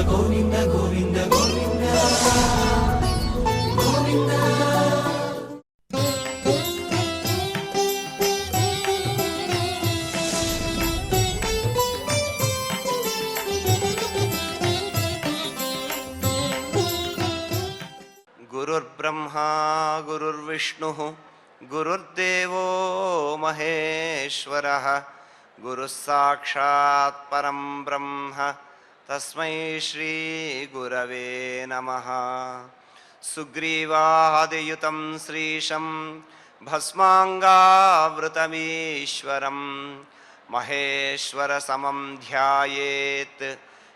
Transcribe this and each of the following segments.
గోవింద గోవింద గోవింద గోవింద. గురుర్బ్రహ్మా గురుర్విష్ణుః గురుర్దేవో మహేశ్వరః గురుః సాక్షాత్ పరం బ్రహ్మ తస్మై శ్రీ గురవే నమః. సుగ్రీవాదియుతం శ్రీశం భస్మాంగావృతమీశ్వరం మహేశ్వర సమం ధ్యాయేత్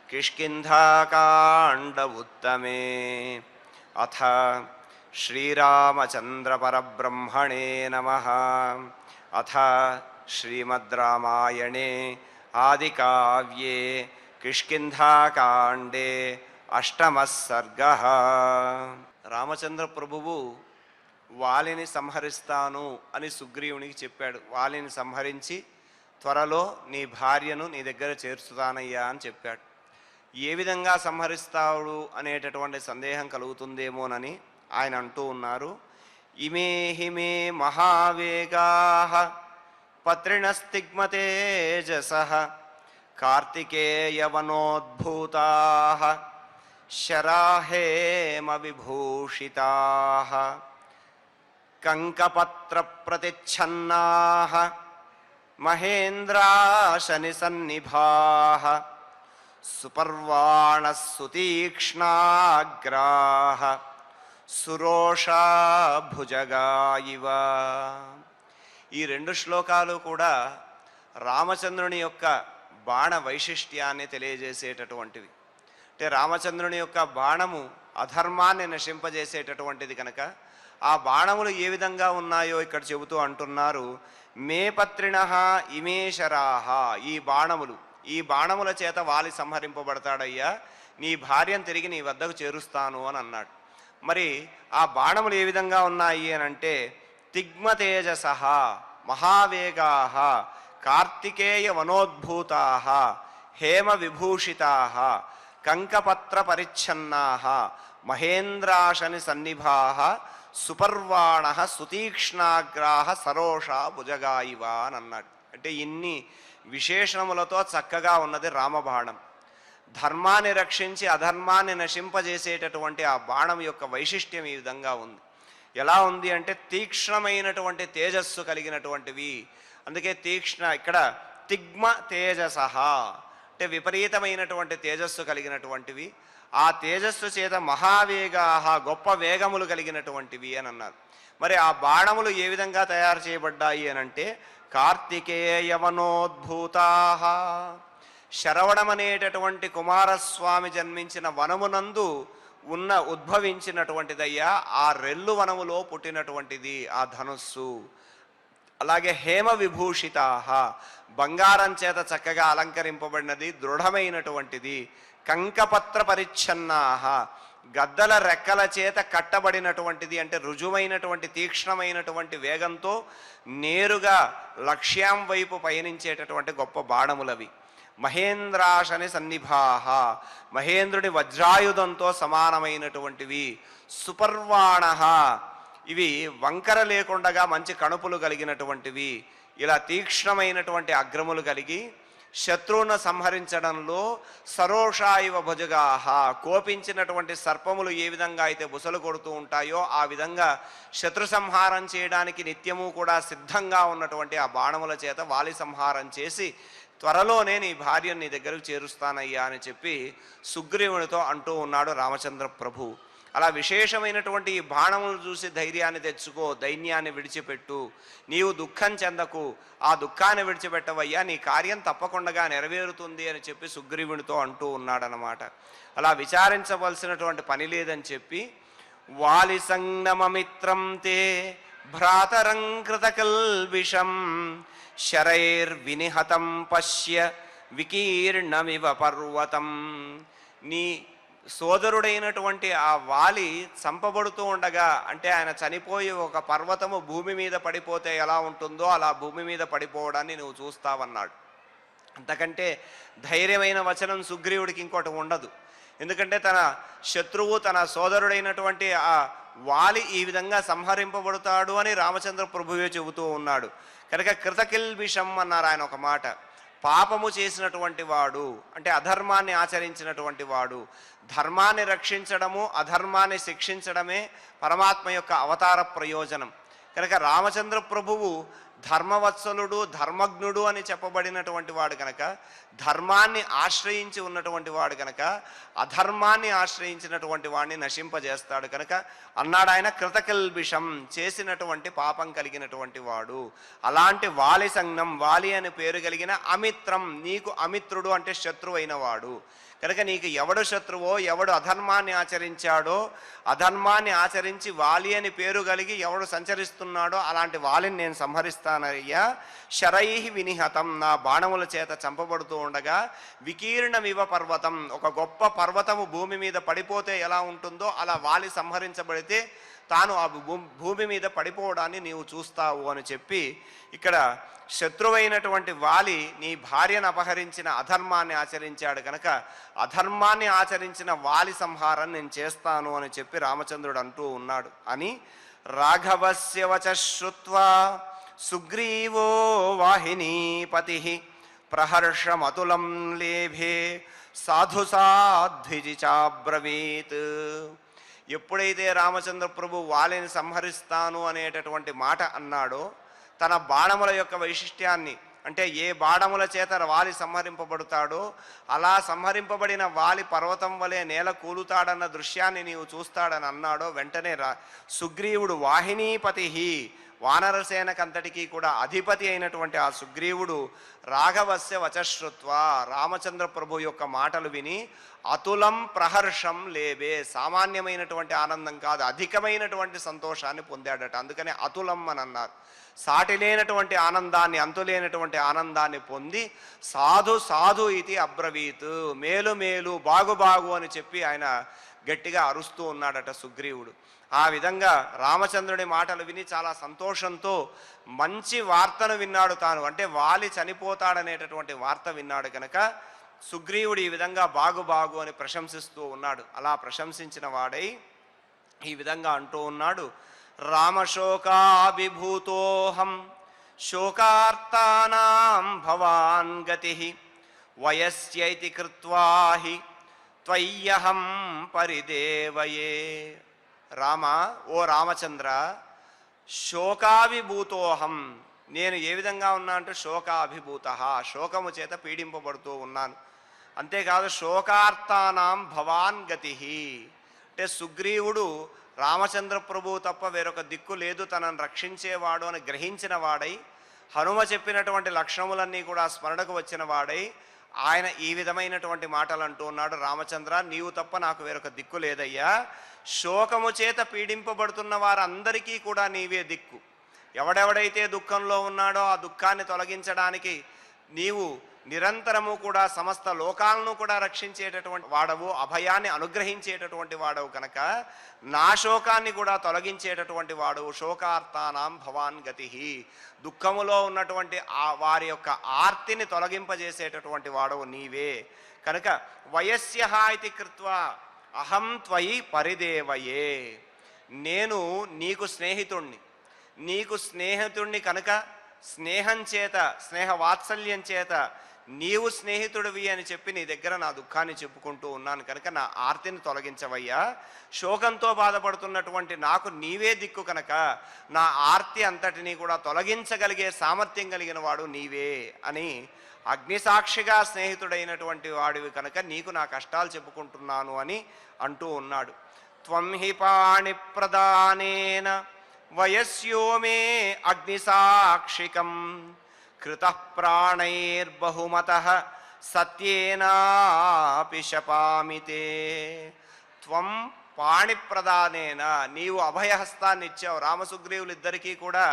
కిష్కింధాకాండ ఉత్తమే. అథ శ్రీరామచంద్రపరబ్రహ్మణే నమః. అథ శ్రీమద్ రామాయణే ఆదికావ్యే కిష్కింధాకాండే అష్టమః సర్గః. రామచంద్ర ప్రభువు వాలిని సంహరిస్తాను అని సుగ్రీవునికి చెప్పాడు. వాలిని సంహరించి త్వరలో నీ భార్యను నీ దగ్గర చేర్చుతానయ్యా అని చెప్పాడు. ఏ విధంగా సంహరిస్తాడు అనేటటువంటి సందేహం కలుగుతుందేమోనని ఆయన అంటూ ఉన్నారు. ఇమే హిమే మహావేగాః పత్రిణస్తిగ్మతేజసః కార్తికేయవనోద్భూతాః శరాహేమ విభూషితాః కంకపత్రప్రతిచ్ఛన్నాః మహేంద్రాశనిసన్నిభాః సుపర్వాణః సుతీక్ష్ణాగ్రాః సురోషా భుజగా ఇవ. ఈ రెండు శ్లోకాలు కూడా రామచంద్రుని యొక్క బాణ వైశిష్ట్యాన్ని తెలియజేసేటటువంటివి. అంటే రామచంద్రుని యొక్క బాణము అధర్మాన్ని నశింపజేసేటటువంటిది కనుక ఆ బాణములు ఏ విధంగా ఉన్నాయో ఇక్కడ చెబుతూ అంటున్నారు. మే పత్రిణః ఇమే శరాః. ఈ బాణముల చేత వాలి సంహరింపబడతాడయ్యా, నీ భార్యను తిరిగి నీ వద్దకు చేరుస్తాను అని అన్నాడు. మరి ఆ బాణములు ఏ విధంగా ఉన్నాయి అని అంటే తిగ్మతేజసః మహావేగాః కార్తికేయ వనోద్భూతాః హేమ విభూషితాః కంకపత్ర పరిచ్ఛన్నాః మహేంద్రాశని సన్నిభాః సుపర్వాణః సుతీక్ష్ణాగ్రాః సరోషా భుజగా ఇవ అని అన్నాడు. అంటే ఇన్ని విశేషణములతో చక్కగా ఉన్నది రామబాణం. ధర్మాన్ని రక్షించి అధర్మాన్ని నశింపజేసేటటువంటి ఆ బాణం యొక్క వైశిష్ట్యం ఈ విధంగా ఉంది. ఎలా ఉంది అంటే తీక్ష్ణమైనటువంటి తేజస్సు కలిగినటువంటివి. అందుకే ఇక్కడ తిగ్మ తేజసః అంటే విపరీతమైనటువంటి తేజస్సు కలిగినటువంటివి. ఆ తేజస్సు చేత మహావేగాః గొప్ప వేగములు కలిగినటువంటివి అని అన్నారు. మరి ఆ బాణములు ఏ విధంగా తయారు చేయబడ్డాయి అని అంటే కార్తికేయవనోద్భూతాః శరవణమనేటటువంటి కుమారస్వామి జన్మించిన వనమునందు ఉద్భవించినటువంటిదయ్యా. ఆ రెల్లు వనములో పుట్టినటువంటిది ఆ ధనుస్సు. అలాగే హేమ విభూషితాః బంగారం చేత చక్కగా అలంకరింపబడినది, దృఢమైనటువంటిది. కంకపత్ర పరిచ్ఛన్నాః గద్దల రెక్కల చేత కట్టబడినటువంటిది. అంటే రుజువైనటువంటి తీక్ష్ణమైనటువంటి వేగంతో నేరుగా లక్ష్యం వైపు పయనించేటటువంటి గొప్ప బాణములవి. మహేంద్రాశని సన్నిభాః మహేంద్రుడి వజ్రాయుధంతో సమానమైనటువంటివి. సుపర్వాణః ఇవి వంకర లేకుండా మంచి కణుపులు కలిగినటువంటివి. ఇలా తీక్ష్ణమైనటువంటి అగ్రములు కలిగి శత్రువును సంహరించడంలో సరోషా ఇవ భుజగాః కోపించినటువంటి సర్పములు ఏ విధంగా అయితే బుసలు కొడుతూ ఉంటాయో ఆ విధంగా శత్రు సంహారం చేయడానికి నిత్యము కూడా సిద్ధంగా ఉన్నటువంటి ఆ బాణముల చేత వాలి సంహారం చేసి త్వరలోనే నీ భార్యను నీ దగ్గరకు చేరుస్తానయ్యా అని చెప్పి సుగ్రీవునితో అంటూ ఉన్నాడు రామచంద్ర ప్రభు. అలా విశేషమైనటువంటి ఈ బాణములు చూసి ధైర్యాన్ని తెచ్చుకో, దైన్యాన్ని విడిచిపెట్టు, నీవు దుఃఖం చెందకు, ఆ దుఃఖాన్ని విడిచిపెట్టవయ్యా, నీ కార్యం తప్పకుండా నెరవేరుతుంది అని చెప్పి సుగ్రీవునితో అంటూ ఉన్నాడనమాట. అలా విచారించవలసినటువంటి పని లేదని చెప్పి వాలి సంగమమిత్రం తే భ్రాతరం కృతకల్విషం శరైర్వినిహతం పశ్య వికీర్ణమివ పర్వతం. నీ సోదరుడైనటువంటి ఆ వాలి చంపబడుతూ ఉండగా, అంటే ఆయన చనిపోయి ఒక పర్వతము భూమి మీద పడిపోతే ఎలా ఉంటుందో అలా భూమి మీద పడిపోవడాన్ని నువ్వు చూస్తావన్నాడు. అంతకంటే ధైర్యమైన వచనం సుగ్రీవుడికి ఇంకోటి ఉండదు. ఎందుకంటే తన శత్రువు తన సోదరుడైనటువంటి ఆ వాలి ఈ విధంగా సంహరింపబడతాడు అని రామచంద్ర ప్రభువే చెబుతూ ఉన్నాడు కనుక కృతకిల్బిషం అన్నారు ఆయన ఒక మాట. పాపము చేసినటువంటి వాడు అంటే అధర్మాన్ని ఆచరించినటువంటి వాడు. ధర్మాన్ని రక్షించడము అధర్మాన్ని శిక్షించడమే పరమాత్మ యొక్క అవతార ప్రయోజనం. కనుక రామచంద్ర ప్రభువు ధర్మవత్సలుడు ధర్మజ్ఞుడు అని చెప్పబడినటువంటి వాడు కనుక, ధర్మాన్ని ఆశ్రయించి ఉన్నటువంటి వాడు కనుక అధర్మాన్ని ఆశ్రయించినటువంటి వాడిని నశింపజేస్తాడు కనుక అన్నాడు ఆయన కృతకిల్బిషం, చేసినటువంటి పాపం కలిగినటువంటి వాడు. అలాంటి వాలి సంజ్ఞం, వాలి అని పేరు కలిగిన అమిత్రం, నీకు అమిత్రుడు అంటే శత్రువు అయిన వాడు కనుక నీకు ఎవడు శత్రువో, ఎవడు అధర్మాన్ని ఆచరించాడో, అధర్మాన్ని ఆచరించి వాలి అని పేరు కలిగి ఎవడు సంచరిస్తున్నాడో అలాంటి వాలిని నేను సంహరిస్తానయ్యా. శరైహి వినిహతం, నా బాణముల చేత చంపబడుతూ ఉండగా, వికీర్ణమివ పర్వతం, ఒక గొప్ప పర్వతము భూమి మీద పడిపోతే ఎలా ఉంటుందో అలా వాలి సంహరించబడితే తాను ఆ భూమి మీద పడిపోవడాన్ని నీవు చూస్తావు అని చెప్పి ఇక్కడ శత్రువైనటువంటి వాలి నీ భార్యను అపహరించిన అధర్మాన్ని ఆచరించాడు కనుక అధర్మాన్ని ఆచరించిన వాలి సంహారం నేను చేస్తాను అని చెప్పి రామచంద్రుడు అంటూ ఉన్నాడు అని రాఘవస్య వచ శ్రుత్వా సుగ్రీవో వాహినీపతి ప్రహర్షమతులం లేభే సాధు సాధ్విజి చాబ్రవీత్. ఎప్పుడైతే రామచంద్ర ప్రభు వాలిని సంహరిస్తాను అనేటటువంటి మాట అన్నాడో, తన బాణముల యొక్క వైశిష్ట్యాన్ని అంటే ఏ బాణముల చేత వాలి సంహరింపబడతాడో అలా సంహరింపబడిన వాలి పర్వతం వలె నేల కూలుతాడన్న దృశ్యాన్ని నీవు చూస్తాడని అన్నాడో, వెంటనే సుగ్రీవుడు వాహినీపతి, వానరసేనకంతటికీ కూడా అధిపతి అయినటువంటి ఆ సుగ్రీవుడు రాఘవస్య వచశ్రుత్వ, రామచంద్ర ప్రభు యొక్క మాటలు విని అతులం ప్రహర్షం లేబే, సామాన్యమైనటువంటి ఆనందం కాదు అధికమైనటువంటి సంతోషాన్ని పొందాడట. అందుకనే అతులం అని అన్నారు. సాటి లేనటువంటి ఆనందాన్ని, అంతులేనటువంటి ఆనందాన్ని పొంది సాధు సాధు ఇది అబ్రవీత్, మేలు మేలు బాగు బాగు అని చెప్పి ఆయన గట్టిగా అరుస్తూ ఉన్నాడట సుగ్రీవుడు. ఆ విధంగా రామచంద్రుడి మాటలు విని చాలా సంతోషంతో మంచి వార్తను విన్నాడు తాను, అంటే వాలి చనిపోతాడనేటటువంటి వార్త విన్నాడు కనుక సుగ్రీవుడు ఈ విధంగా బాగు బాగు అని ప్రశంసిస్తూ ఉన్నాడు. అలా ప్రశంసించిన వాడై ఈ విధంగా అంటూ ఉన్నాడు, రామశోకాభిభూతోహం శోకార్తానాం భవాన్ గతి వయస్యైతి కృత్వా హి త్వయ్యహం పరిదేవయే. రామ, ఓ రామచంద్ర, శోకాభిభూతోహం, నేను ఏ విధంగా ఉన్నా అంటే శోకాభిభూత, శోకము చేత పీడింపబడుతూ ఉన్నాను. అంతేకాదు శోకార్తానాం భవాన్ గతి, అంటే సుగ్రీవుడు రామచంద్ర ప్రభు తప్ప వేరొక దిక్కు లేదు తనను రక్షించేవాడు అని గ్రహించిన వాడై, హనుమ చెప్పినటువంటి లక్షణములన్నీ కూడా స్మరణకు వచ్చిన వాడై ఆయన ఈ విధమైనటువంటి మాటలు అంటూ ఉన్నాడు, రామచంద్ర నీవు తప్ప నాకు వేరొక దిక్కు లేదయ్యా. శోకము చేత పీడింపబడుతున్న వారందరికీ కూడా నీవే దిక్కు. ఎవడెవడైతే దుఃఖంలో ఉన్నాడో ఆ దుఃఖాన్ని తొలగించడానికి నీవు నిరంతరము కూడా సమస్త లోకాలను కూడా రక్షించేటటువంటి వాడవు, అభయాన్ని అనుగ్రహించేటటువంటి వాడవు కనుక నా శోకాన్ని కూడా తొలగించేటటువంటి వాడవు. శోకార్తానాం భవాన్ గతి, దుఃఖములో ఉన్నటువంటి వారి యొక్క ఆర్తిని తొలగింపజేసేటటువంటి వాడవు నీవే కనుక వయస్య ఇది కృత్వా అహం త్వయి పరిదేవయే, నేను నీకు స్నేహితుణ్ణి, నీకు స్నేహితుణ్ణి కనుక స్నేహం చేత, స్నేహ వాత్సల్యం చేత నీవు స్నేహితుడివి అని చెప్పి నీ దగ్గర నా దుఃఖాన్ని చెప్పుకుంటూ ఉన్నాను కనుక నా ఆర్తిని తొలగించవయ్యా. శోకంతో బాధపడుతున్నటువంటి నాకు నీవే దిక్కు కనుక నా ఆర్తి అంతటినీ కూడా తొలగించగలిగే సామర్థ్యం కలిగిన వాడు నీవే అని అగ్నిసాక్షిగా స్నేహితుడైనటువంటి వాడివి కనుక నీకు నా కష్టాలు చెప్పుకుంటున్నాను అని అంటూ ఉన్నాడు. త్వం హి పాణి ప్రదానేన వయస్యో మే అగ్నిసాక్షికం కృతః ప్రాణైర్బహుమతః సత్యేనాపి శపామితే. త్వం పాణిప్రదానేన, నీవు అభయహస్తాన్ని ఇచ్చావు. రామసుగ్రీవులిద్దరికీ కూడా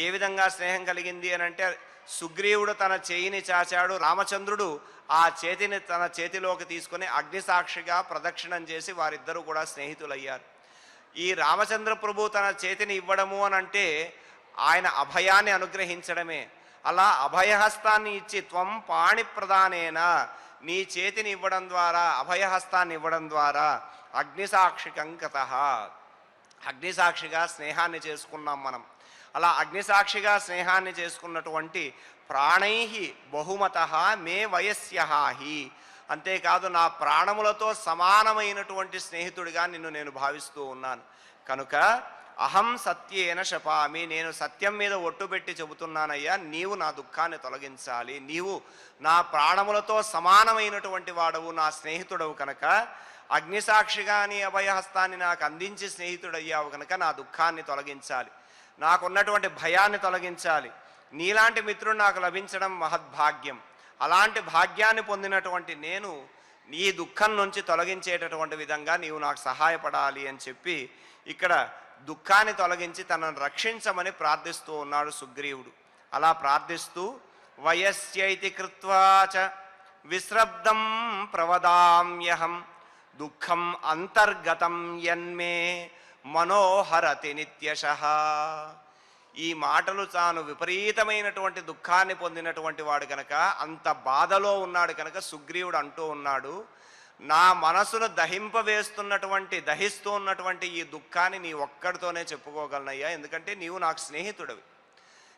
ఏ విధంగా స్నేహం కలిగింది అని అంటే, సుగ్రీవుడు తన చేయిని చాచాడు, రామచంద్రుడు ఆ చేతిని తన చేతిలోకి తీసుకుని అగ్నిసాక్షిగా ప్రదక్షిణం చేసి వారిద్దరూ కూడా స్నేహితులయ్యారు. ఈ రామచంద్ర ప్రభు తన చేతిని ఇవ్వడము అని అంటే ఆయన అభయాన్ని అనుగ్రహించడమే. అలా అభయహస్తాన్ని ఇచ్చి త్వం పాణి ప్రదానేన, నీ చేతిని ఇవ్వడం ద్వారా, అభయహస్తాన్ని ఇవ్వడం ద్వారా అగ్నిసాక్షికం కతః, అగ్నిసాక్షిగా స్నేహాన్ని చేసుకున్నాం మనం. అలా అగ్నిసాక్షిగా స్నేహాన్ని చేసుకున్నటువంటి ప్రాణై బహుమతః మే వయస్యహాహి, అంతేకాదు నా ప్రాణములతో సమానమైనటువంటి స్నేహితుడిగా నిన్ను నేను భావిస్తూ ఉన్నాను. కనుక అహం సత్యేన శపామి, నేను సత్యం మీద ఒట్టుపెట్టి చెబుతున్నానయ్యా, నీవు నా దుఃఖాన్ని తొలగించాలి. నీవు నా ప్రాణములతో సమానమైనటువంటి వాడవు, నా స్నేహితుడవు కనుక అగ్నిసాక్షిగా నీ అభయహస్తాన్ని నాకు అందించి స్నేహితుడయ్యావు కనుక నా దుఃఖాన్ని తొలగించాలి, నాకున్నటువంటి భయాన్ని తొలగించాలి. నీలాంటి మిత్రుడు నాకు లభించడం మహద్భాగ్యం. అలాంటి భాగ్యాన్ని పొందినటువంటి నేను నీ దుఃఖం నుంచి తొలగించేటటువంటి విధంగా నీవు నాకు సహాయపడాలి అని చెప్పి ఇక్కడ దుఃఖాన్ని తొలగించి తనను రక్షించమని ప్రార్థిస్తూ ఉన్నాడు సుగ్రీవుడు. అలా ప్రార్థిస్తూ వయస్యైతి కృత్వా చ విశ్రబ్దం ప్రవదామ్యహం దుఃఖం అంతర్గతం యన్మే మనోహరతి నిత్యశః. ఈ మాటలు తాను విపరీతమైనటువంటి దుఃఖాన్ని పొందినటువంటి వాడు కనుక, అంత బాధలో ఉన్నాడు కనుక సుగ్రీవుడు అంటూ ఉన్నాడు, నా మనసును దహిస్తూ ఉన్నటువంటి ఈ దుఃఖాన్ని నీ ఒక్కడితోనే చెప్పుకోగలనయ్యా, ఎందుకంటే నీవు నాకు స్నేహితుడివి.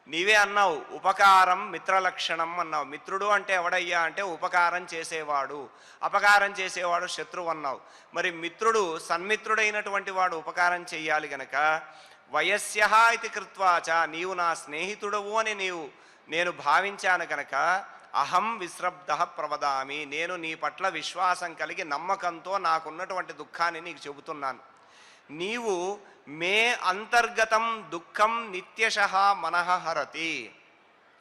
నీవే అన్నావు ఉపకారం మిత్రలక్షణం అన్నావు. మిత్రుడు అంటే ఎవడయ్యా అంటే ఉపకారం చేసేవాడు, అపకారం చేసేవాడు శత్రువు అన్నావు. మరి మిత్రుడు సన్మిత్రుడైనటువంటి వాడు ఉపకారం చెయ్యాలి గనక వయస్యః ఇది కృత్వాచ, నీవు నా స్నేహితుడవు అని నేను భావించాను కనుక అహం విశ్రబ్దః ప్రవదామి, నేను నీ పట్ల విశ్వాసం కలిగి నమ్మకంతో నాకున్నటువంటి దుఃఖాన్ని నీకు చెబుతున్నాను. నీవు మే అంతర్గతం దుఃఖం నిత్యశః మనః హరతి,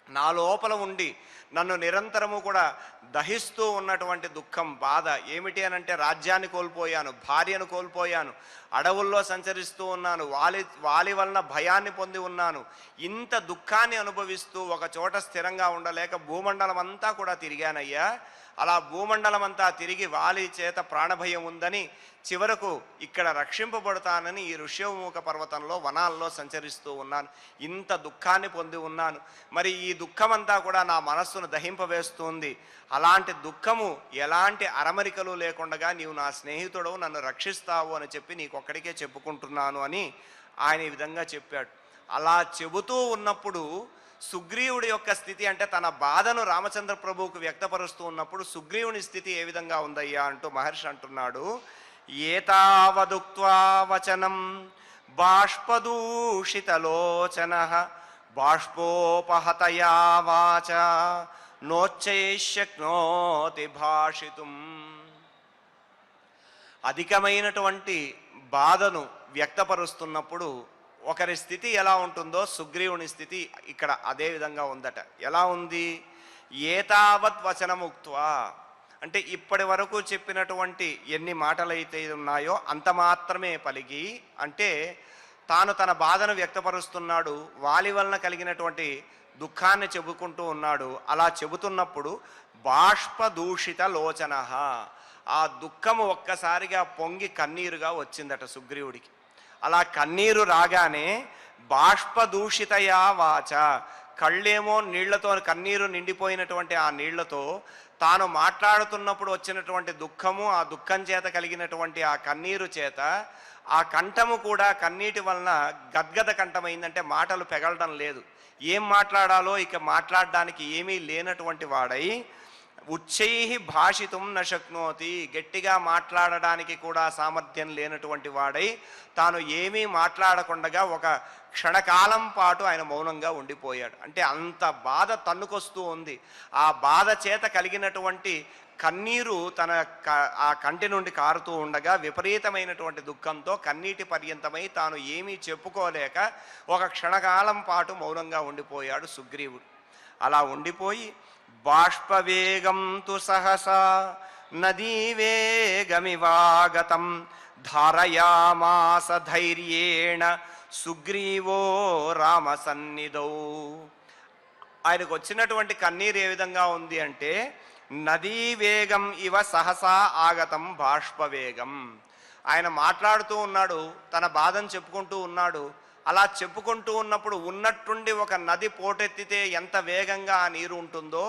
నా లోపల ఉండి నన్ను నిరంతరము కూడా దహిస్తూ ఉన్నటువంటి దుఃఖం, బాధ ఏమిటి అనంటే రాజ్యాన్ని కోల్పోయాను, భార్యను కోల్పోయాను, అడవుల్లో సంచరిస్తూ ఉన్నాను, వాలి వలన భయాన్ని పొంది ఉన్నాను. ఇంత దుఃఖాన్ని అనుభవిస్తూ ఒక చోట స్థిరంగా ఉండలేక భూమండలం అంతా కూడా తిరిగానయ్యా. అలా భూమండలం అంతా తిరిగి వాలి చేత ప్రాణభయం ఉందని చివరకు ఇక్కడ రక్షింపబడతానని ఈ ఋష్యముఖ పర్వతంలో వనాల్లో సంచరిస్తూ ఉన్నాను. ఇంత దుఃఖాన్ని పొంది ఉన్నాను. మరి ఈ దుఃఖమంతా కూడా నా మనస్సును దహింపవేస్తుంది. అలాంటి దుఃఖము ఎలాంటి అరమరికలు లేకుండా నీవు నా స్నేహితుడవు, నన్ను రక్షిస్తావు అని చెప్పి నీకొక్కడికే చెప్పుకుంటున్నాను అని ఆయన ఈ విధంగా చెప్పాడు. అలా చెబుతూ ఉన్నప్పుడు సుగ్రీవుడి యొక్క స్థితి అంటే తన బాధను రామచంద్ర ప్రభువుకు వ్యక్తపరుస్తూ ఉన్నప్పుడు సుగ్రీవుని స్థితి ఏ విధంగా ఉందయ్యా అంటూ మహర్షి అంటున్నాడు, ఏతావదుక్త్వా వచనం బాష్పదూషితలోచనః బాష్పోపహతయా వాచ నోచ్చైశక్నోతి భాషితుం. అధికమైనటువంటి బాధను వ్యక్తపరుస్తున్నప్పుడు ఒకరి స్థితి ఎలా ఉంటుందో సుగ్రీవుని స్థితి ఇక్కడ అదే విధంగా ఉందట. ఎలా ఉంది? ఏతావత్ వచనముక్త్వా అంటే ఇప్పటి వరకు చెప్పినటువంటి ఎన్ని మాటలైతే ఉన్నాయో అంత మాత్రమే పలికి, అంటే తాను తన బాధను వ్యక్తపరుస్తున్నాడు, వాలి వలన కలిగినటువంటి దుఃఖాన్ని చెబుకుంటూ ఉన్నాడు. అలా చెబుతున్నప్పుడు బాష్పదూషిత లోచనః, ఆ దుఃఖము ఒక్కసారిగా పొంగి కన్నీరుగా వచ్చిందట సుగ్రీవుడికి. అలా కన్నీరు రాగానే బాష్పదూషితయా వాచ, కళ్ళేమో నీళ్లతో, కన్నీరు నిండిపోయినటువంటి ఆ నీళ్లతో తాను మాట్లాడుతున్నప్పుడు వచ్చినటువంటి దుఃఖము, ఆ దుఃఖం చేత కలిగినటువంటి ఆ కన్నీరు చేత ఆ కంఠము కూడా కన్నీటి వలన గద్గద కంఠమైందంటే మాటలు పెగలడం లేదు. ఏం మాట్లాడాలో ఇక మాట్లాడడానికి ఏమీ లేనటువంటి వాడై ఉచ్చైః భాషితుం న శక్నోతి, గట్టిగా మాట్లాడడానికి కూడా సామర్థ్యం లేనటువంటి వాడై తాను ఏమీ మాట్లాడకుండా ఒక క్షణకాలం పాటు ఆయన మౌనంగా ఉండిపోయాడు. అంటే అంత బాధ తన్నుకొస్తూ ఉంది. ఆ బాధ చేత కలిగినటువంటి కన్నీరు ఆ కంటి నుండి కారుతూ ఉండగా విపరీతమైనటువంటి దుఃఖంతో కన్నీటి పర్యంతమై తాను ఏమీ చెప్పుకోలేక ఒక క్షణకాలం పాటు మౌనంగా ఉండిపోయాడు సుగ్రీవుడు. అలా ఉండిపోయి బాష్పవేగం తు సహసా నదీవేగమివాగతం ధారయామాస ధైర్యేణ సుగ్రీవో రామసన్నిధౌ. ఆయనకు వచ్చినటువంటి కన్నీరు ఏ విధంగా ఉంది అంటే నదీ వేగం ఇవ సహసా ఆగతం బాష్పవేగం. ఆయన మాట్లాడుతూ ఉన్నాడు, తన బాధను చెప్పుకుంటూ ఉన్నాడు. అలా చెప్పుకుంటూ ఉన్నప్పుడు ఉన్నట్టుండి ఒక నది పోటెత్తితే ఎంత వేగంగా ఆ నీరు ఉంటుందో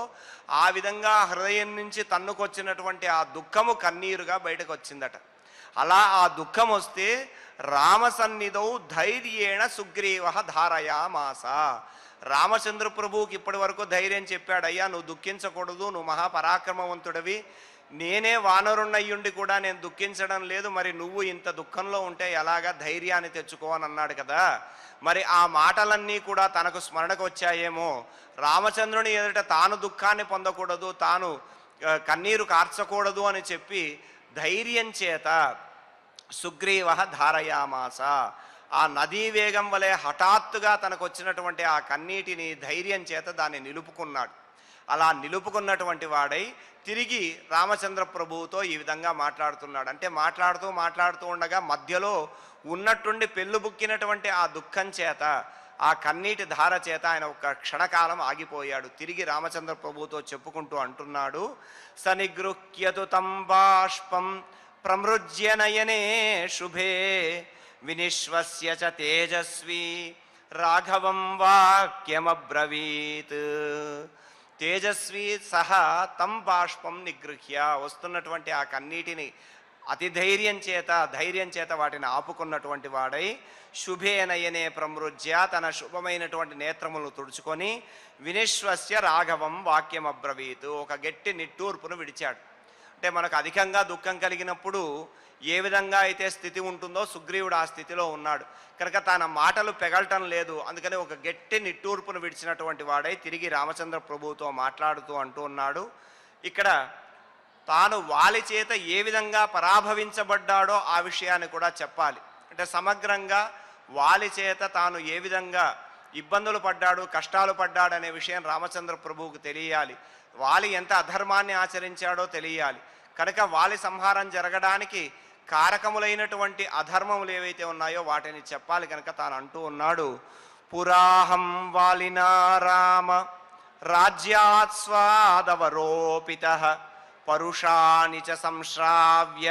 ఆ విధంగా హృదయం నుంచి తన్నుకొచ్చినటువంటి ఆ దుఃఖము కన్నీరుగా బయటకు వచ్చిందట. అలా ఆ దుఃఖం వస్తే రామసన్నిధౌ ధైర్యేణ సుగ్రీవ ధారయామాస. రామచంద్ర ప్రభువుకి ఇప్పటి వరకు ధైర్యం చెప్పాడు, అయ్యా నువ్వు దుఃఖించకూడదు, నువ్వు మహాపరాక్రమవంతుడివి, నేనే వానరుణ్ణయ్యుండి కూడా నేను దుఃఖించడం లేదు, మరి నువ్వు ఇంత దుఃఖంలో ఉంటే ఎలాగా, ధైర్యాన్ని తెచ్చుకో అని అన్నాడు కదా. మరి ఆ మాటలన్నీ కూడా తనకు స్మరణకు వచ్చాయేమో. రామచంద్రుని ఎదుట తాను దుఃఖాన్ని పొందకూడదు, తాను కన్నీరు కార్చకూడదు అని చెప్పి ధైర్యం చేత సుగ్రీవ ధారయామాస. ఆ నదీ వేగం వలె హఠాత్తుగా తనకు వచ్చినటువంటి ఆ కన్నీటిని ధైర్యం చేత దాన్ని నిలుపుకున్నాడు. అలా నిలుపుకున్నటువంటి వాడై తిరిగి రామచంద్ర ప్రభువుతో ఈ విధంగా మాట్లాడుతున్నాడు. అంటే మాట్లాడుతూ ఉండగా మధ్యలో ఉన్నట్టుండి పెళ్ళుబుక్కినటువంటి ఆ దుఃఖం చేత, ఆ కన్నీటి ధార చేత ఆయన ఒక క్షణకాలం ఆగిపోయాడు. తిరిగి రామచంద్ర ప్రభువుతో చెప్పుకుంటూ అంటున్నాడు, సనిగృహ్యతు తం బాష్పం ప్రమృజ్య నయనే శుభే వినిశ్వస్య చ తేజస్వి రాఘవం వాక్యమబ్రవీత్. తేజస్వి సహా తం బాష్పం నిగృహ్య, వస్తున్నటువంటి ఆ కన్నీటిని అతి ధైర్యం చేత వాటిని ఆపుకున్నటువంటి వాడై శుభే నయనే ప్రమృజ్య, తన శుభమైనటువంటి నేత్రములను తుడుచుకొని వినిశ్వస్య రాఘవం వాక్యం అబ్రవీత్, ఒక గట్టి నిట్టూర్పును విడిచాడు. అంటే మనకు అధికంగా దుఃఖం కలిగినప్పుడు ఏ విధంగా అయితే స్థితి ఉంటుందో సుగ్రీవుడు ఆ స్థితిలో ఉన్నాడు కనుక తన మాటలు పెగలటం లేదు. అందుకని ఒక గట్టి నిట్టూర్పును విడిచినటువంటి వాడై తిరిగి రామచంద్ర ప్రభువుతో మాట్లాడుతూ అంటూ ఉన్నాడు, ఇక్కడ తాను వాలి చేత ఏ విధంగా పరాభవించబడ్డాడో ఆ విషయాన్ని కూడా చెప్పాలి. అంటే సమగ్రంగా వాలి చేత తాను ఏ విధంగా ఇబ్బందులు పడ్డాడు, కష్టాలు పడ్డాడు అనే విషయం రామచంద్ర ప్రభువుకు తెలియాలి. వాలి ఎంత అధర్మాన్ని ఆచరించాడో తెలియాలి. కనుక వాలి సంహారం జరగడానికి కారకములైనటువంటి అధర్మములు ఏవైతే ఉన్నాయో వాటిని చెప్పాలి. కనుక తాను అంటూ ఉన్నాడు, పురాహం వాలినా రామ రాజ్యాత్ స్వాదవరోపితః పరుషాని చ సంశ్రావ్య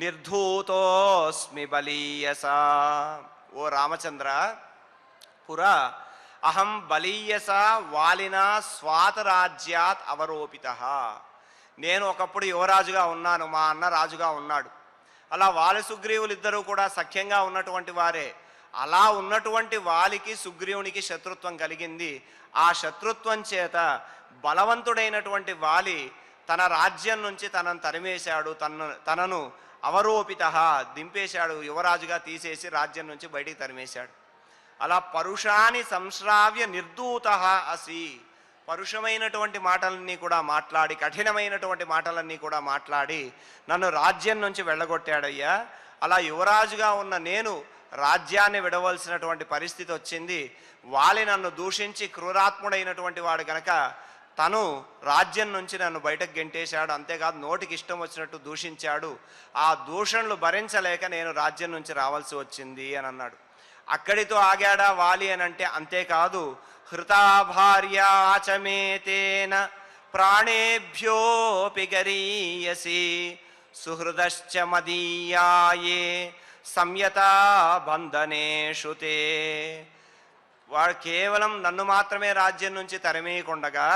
నిర్ధూతోస్మి బలీయసా. ఓ రామచంద్ర, పురా అహం బలీయసా వాలినా స్వాతరాజ్యాత్ అవరోపితః. నేను ఒకప్పుడు యువరాజుగా ఉన్నాను, మా అన్న రాజుగా ఉన్నాడు. అలా వాలి సుగ్రీవులు ఇద్దరూ కూడా సఖ్యంగా ఉన్నటువంటి వారే. అలా ఉన్నటువంటి వాలికి సుగ్రీవునికి శత్రుత్వం కలిగింది. ఆ శత్రుత్వం చేత బలవంతుడైనటువంటి వాలి తన రాజ్యం నుంచి తనను తరిమేశాడు, తనను అవరోపిత దింపేశాడు, యువరాజుగా తీసేసి రాజ్యం నుంచి బయటికి తరిమేశాడు. అలా పరుషాన్ని సంశ్రావ్య నిర్దూత అసి, పరుషమైనటువంటి మాటలన్నీ కూడా మాట్లాడి, కఠినమైనటువంటి మాటలన్నీ కూడా మాట్లాడి నన్ను రాజ్యం నుంచి వెళ్ళగొట్టాడయ్యా. అలా యువరాజుగా ఉన్న నేను రాజ్యాన్ని విడవలసినటువంటి పరిస్థితి వచ్చింది. వాలి నన్ను దూషించి క్రూరాత్ముడైనటువంటి వాడు కనుక తను రాజ్యం నుంచి నన్ను బయటకు గెంటేశాడు. అంతేకాదు నోటికి ఇష్టం వచ్చినట్టు దూషించాడు. ఆ దూషణలు భరించలేక నేను రాజ్యం నుంచి రావాల్సి వచ్చింది అని అన్నాడు. అక్కడితో ఆగాడా వాలి అని అంటే, అంతేకాదు హృతా భార్యాచమేతేన ప్రాణేభ్యోపి గరీయసి సుహృదశ్చ మదీయాయే సంయతా బంధనేషు తే. వాడు కేవలం నన్ను మాత్రమే రాజ్యం నుంచి తరిమేయకుండగా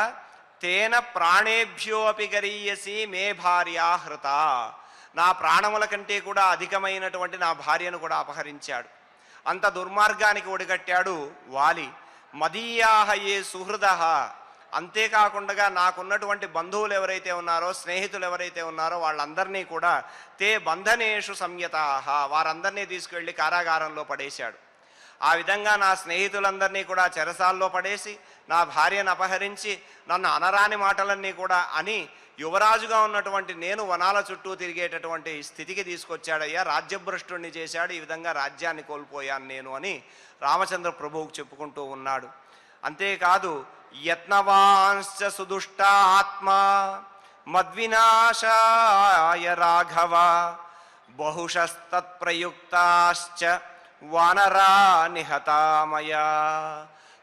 తేన ప్రాణేభ్యో అపి గరీయసి మే భార్యా హృత, నా ప్రాణముల కంటే కూడా అధికమైనటువంటి నా భార్యను కూడా అపహరించాడు. అంత దుర్మార్గానికి ఒడిగట్టాడు వాలి. మదీయాహ ఏ సుహృద, అంతేకాకుండా నాకున్నటువంటి బంధువులు ఎవరైతే ఉన్నారో, స్నేహితులు ఎవరైతే ఉన్నారో వాళ్ళందరినీ కూడా తే బంధనేషు సంయతాహ, వారందరినీ తీసుకువెళ్ళి కారాగారంలో పడేశాడు. ఆ విధంగా నా స్నేహితులందరినీ కూడా చెరసాల్లో పడేసి నా భార్యను అపహరించి నన్ను అనరాని మాటలన్నీ కూడా అని యువరాజుగా ఉన్నటువంటి నేను వనాల చుట్టూ తిరిగేటటువంటి స్థితికి తీసుకొచ్చాడయ్యా, రాజ్యభ్రష్టుణ్ణి చేశాడు. ఈ విధంగా రాజ్యాన్ని కోల్పోయాను నేను అని రామచంద్ర ప్రభువుకు చెప్పుకుంటూ ఉన్నాడు. అంతేకాదు యత్నవాంశ్చ సుదుష్ట ఆత్మ మద్వినాశాయ రాఘవ బహుశస్తత్ప్రయుక్తాశ్చ వానరా నిహతామయా.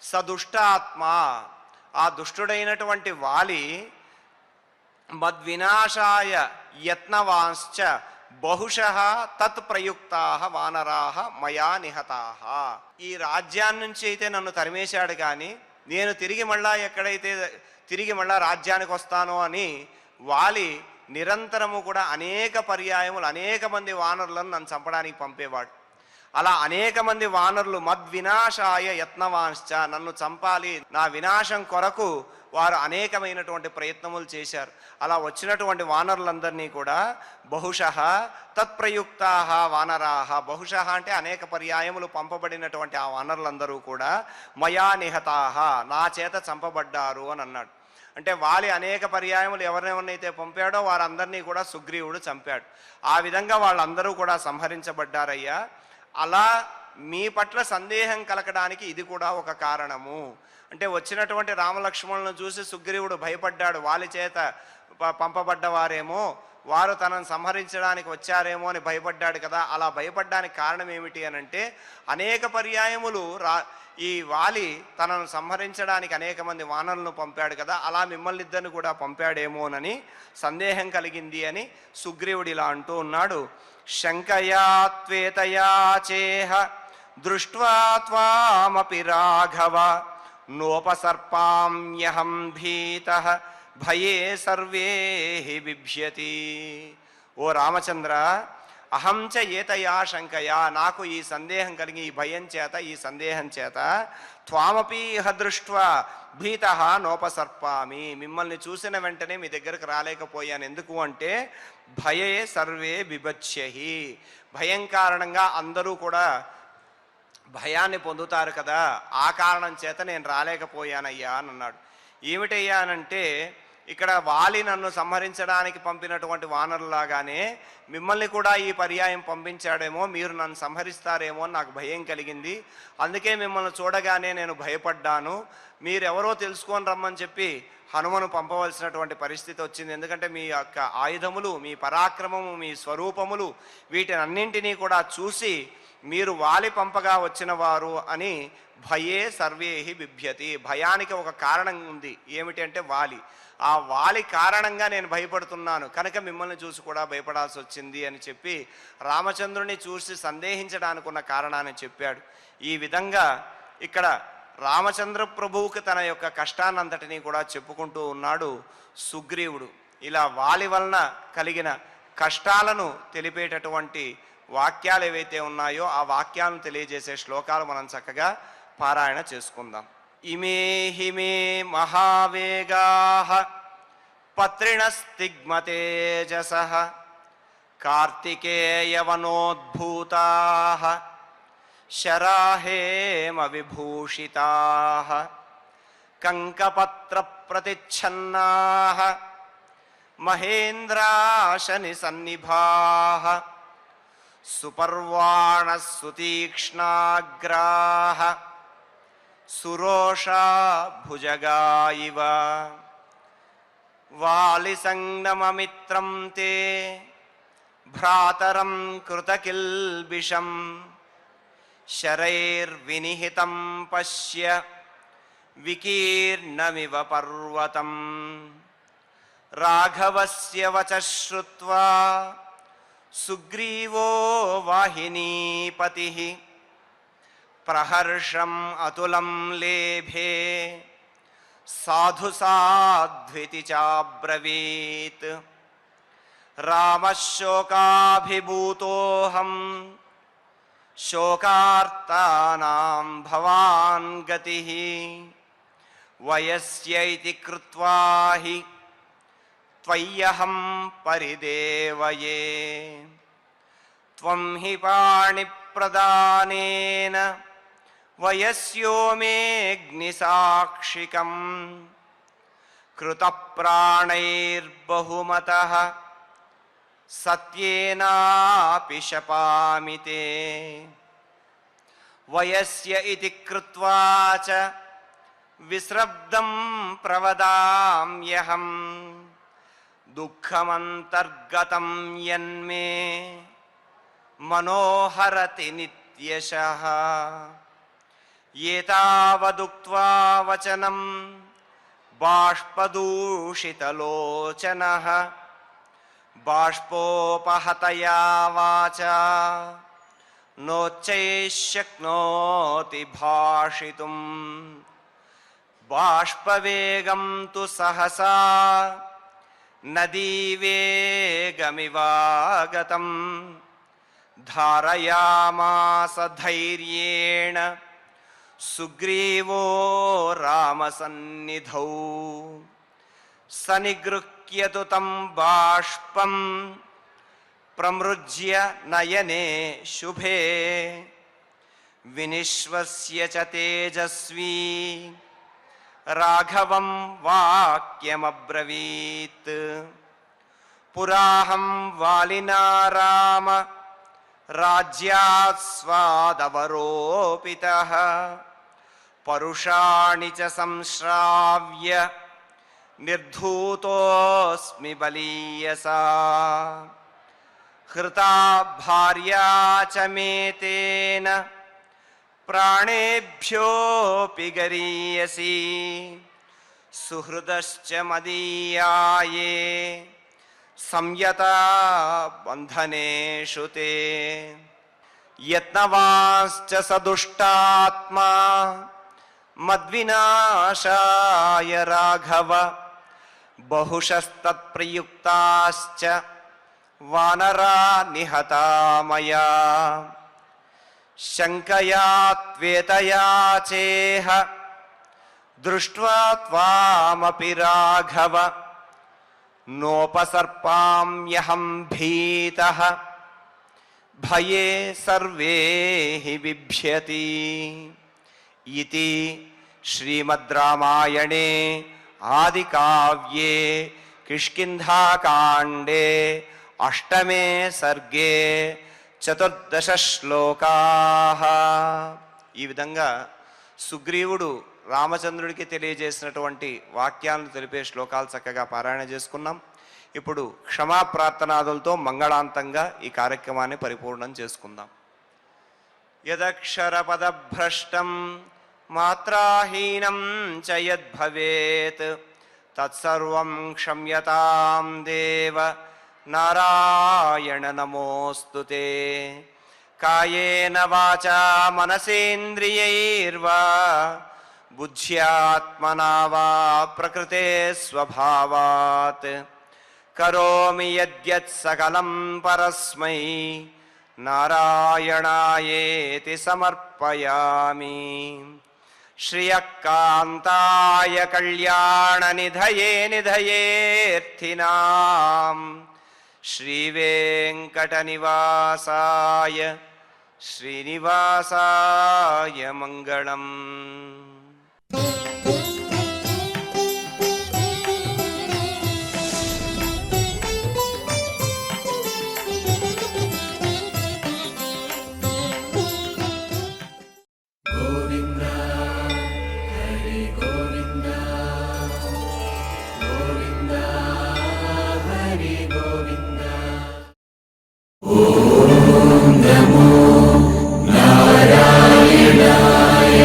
సదుష్టాత్మ, ఆ దుష్టుడైనటువంటి వాలి మద్వినాశాయ యత్నవాంశ్చ, బహుశః తత్ ప్రయుక్తాః వానరాః మయా నిహతాః. ఈ రాజ్యాన్ని నుంచి అయితే నన్ను తరిమేశాడు కానీ నేను తిరిగి మళ్ళా రాజ్యానికి వస్తాను అని వాలి నిరంతరము కూడా అనేక పర్యాయములు అనేక మంది వానరులను నన్ను చంపడానికి పంపేవాడు. అలా అనేక మంది వానరులు మద్వినాశాయ యత్నవాంశ్చ, నన్ను చంపాలి నా వినాశం కొరకు వారు అనేకమైనటువంటి ప్రయత్నములు చేశారు. అలా వచ్చినటువంటి వానరులందరినీ కూడా బహుశః తత్ప్రయుక్తాః వానరాః, బహుశః అంటే అనేక పర్యాయములు పంపబడినటువంటి ఆ వానరులందరూ కూడా మయా నిహతాః, నా చేత చంపబడ్డారు అని అన్నాడు. అంటే వాలి అనేక పర్యాయములు ఎవరినైతే పంపాడో వారందరినీ కూడా సుగ్రీవుడు చంపాడు. ఆ విధంగా వాళ్ళందరూ కూడా సంహరించబడ్డారయ్యా. అలా మీ పట్ల సందేహం కలగడానికి ఇది కూడా ఒక కారణము. అంటే వచ్చినటువంటి రామలక్ష్మణులను చూసి సుగ్రీవుడు భయపడ్డాడు. వాలి చేత పంపబడ్డవారేమో, వారు తనను సంహరించడానికి వచ్చారేమో అని భయపడ్డాడు కదా. అలా భయపడ్డానికి కారణం ఏమిటి అని అంటే అనేక పర్యాయములు ఈ వాలి తనను సంహరించడానికి అనేక మంది వానరులను పంపాడు కదా, అలా మిమ్మల్ని ఇద్దరిని కూడా పంపాడేమోనని సందేహం కలిగింది అని సుగ్రీవుడు ఇలా అంటూ ఉన్నాడు. శంకయా త్వేతయా చేహ దృష్ట్వా త్వామపి రాఘవ నోపసర్పామ్యహం భీతః భయే సర్వే బిభ్యతి. ఓ రామచంద్ర, అహం చ ఏతయా శంకయా, నాకు ఈ సందేహం కలిగి ఈ భయం చేత ఈ సందేహం చేత త్వామపి ఇహ దృష్ట్వా భీతః నోపసర్పామి, మిమ్మల్ని చూసిన వెంటనే మీ దగ్గరకు రాలేకపోయాను. ఎందుకు అంటే భయే సర్వే బిభత్స్యహి, భయం కారణంగా అందరూ కూడా భయాన్ని పొందుతారు కదా, ఆ కారణం చేత నేను రాలేకపోయానయ్యా అని అన్నాడు. ఏమిటయ్యా అనంటే ఇక్కడ వాలి నన్ను సంహరించడానికి పంపినటువంటి వానరులాగానే మిమ్మల్ని కూడా ఈ పర్యాయం పంపించాడేమో, మీరు నన్ను సంహరిస్తారేమో అని నాకు భయం కలిగింది. అందుకే మిమ్మల్ని చూడగానే నేను భయపడ్డాను. మీరెవరో తెలుసుకొని రమ్మని చెప్పి హనుమను పంపవలసినటువంటి పరిస్థితి వచ్చింది. ఎందుకంటే మీ యొక్క ఆయుధములు, మీ పరాక్రమము, మీ స్వరూపములు వీటినన్నింటినీ కూడా చూసి మీరు వాలి పంపగా వచ్చిన వారు అని భయే సర్వేహి బిభ్యతి. భయానికి ఒక కారణం ఉంది, ఏమిటి అంటే వాలి. ఆ వాలి కారణంగా నేను భయపడుతున్నాను కనుక మిమ్మల్ని చూసి కూడా భయపడాల్సి వచ్చింది అని చెప్పి రామచంద్రుని చూసి సందేహించడానికి ఉన్న కారణాన్ని చెప్పాడు. ఈ విధంగా ఇక్కడ రామచంద్ర ప్రభువుకి తన యొక్క కష్టాన్నంతటినీ కూడా చెప్పుకుంటూ ఉన్నాడు సుగ్రీవుడు. ఇలా వాలి వలన కలిగిన కష్టాలను తెలిపేటటువంటి వాక్యాలు ఏవైతే ఉన్నాయో ఆ వాక్యాలను తెలియజేసే శ్లోకాలు మనం చక్కగా పారాయణ చేసుకుందాం. ఇమే హిమే మహావేగాః పత్రిణస్తిగ్మతేజసః కార్తికేయవనోద్భూతాః శరాహేమ విభూషితాః కంకపత్రప్రతిచ్ఛన్నాః మహేంద్రాశని సన్నిభాః సుపర్వాణః సుతీక్ష్ణాగ్రాః సురోషా భుజగా ఇవ వాలిసంగమమిత్రం తే భ్రాతరం కృతకిల్బిషం శరైర్వినిహితం పశ్య వికీర్ణమివ పర్వతం రాఘవస్య వచః శ్రుత్వా సుగ్రీవో వాహినీపతిః ప్రహర్షం అతులం లేభే సాధు సాధ్వితి చాబ్రవీత్ రామశోకాభిభూతోహం శోకార్తానాం భవాన్ గతిః వయస్యైతి కృత్వా హి త్వయ్యహం పరిదేవయే త్వం హి పాణిప్రదానేన వయస్యో మేऽగ్నిసాక్షికం కృతప్రాణైర్బహుమతః సత్యేనాపి శపామి తే వయస్య ఇతి కృత్వా చ విశ్రబ్దం ప్రవదామ్యహం దుఃఖమంతర్గతం యన్మే మనోహరతి నిత్యశః ఏతావదుక్త్వా వచనం బాష్పదూషితలోచనః బాష్పోపహతయా వాచా నోచ్చైశక్నోతి భాషితుం బాష్పవేగం తు సహసా నదీవేగమివాగతం ధారయామాస ధైర్యేణ సుగ్రీవో రామసన్నిధౌ సనిగృహ్యతు తం బాష్పం ప్రమృజ్య నయనే శుభే వినిశ్వస్య చ తేజస్వీ రాఘవం వాక్యమబ్రవీత్ పురాహం వాలినా రామ రాజ్యాత్ స్వాదవరోపితః పరుషాణి చ సంశ్రావ్య నిర్ధూతోస్మి బలీయసా హృతా భార్యా చ మే తేన ప్రాణేభ్యోపి గరీయసి సుహృదశ్చ మదీయాయే సంయతా బంధనేషు తే యత్నవాశ్చ సదుష్టాత్మా మద్వినాశాయ రాఘవ బహుశస్తత్ప్రయుక్తాశ్చ వానరా నిహతా మయా శంకయా త్వేతయా చేహ దృష్ట్వా త్వామపి రాఘవ నోపసర్పామ్యహం భీతః భయే సర్వే హి బిభ్యతి ఇతి శ్రీమద్ రామాయణే ఆదికావ్యే కిష్కింధాకాండే అష్టమే సర్గే 14 శ్లోకాః. ఈ విధంగా సుగ్రీవుడు రామచంద్రుడికి తెలియజేసినటువంటి వాక్యాలను తెలిపే శ్లోకాలు చక్కగా పారాయణ చేసుకున్నాం. ఇప్పుడు క్షమాప్రార్థనాదులతో మంగళాంతంగా ఈ కార్యక్రమాన్ని పరిపూర్ణం చేసుకుందాం. యదక్షరపదభ్రష్టం మాత్రాహీనం చ యద్భవేత్ తత్సర్వం క్షమ్యతాం దేవ నారాయణ నమోస్తుతే. కాయేన వాచా మనసేంద్రియైర్వా బుద్ధ్యాత్మనా వా ప్రకృతే స్వభావాత్ కరోమి యద్యత్ సకలం పరస్మై నారాయణాయేతి సమర్పయామి. శ్రియకాంతాయ కళ్యాణ నిధయే నిధయేర్థినాం శ్రీవేంకట నివాసాయ శ్రీనివాసాయ మంగళం. నమో నారాయణాయ.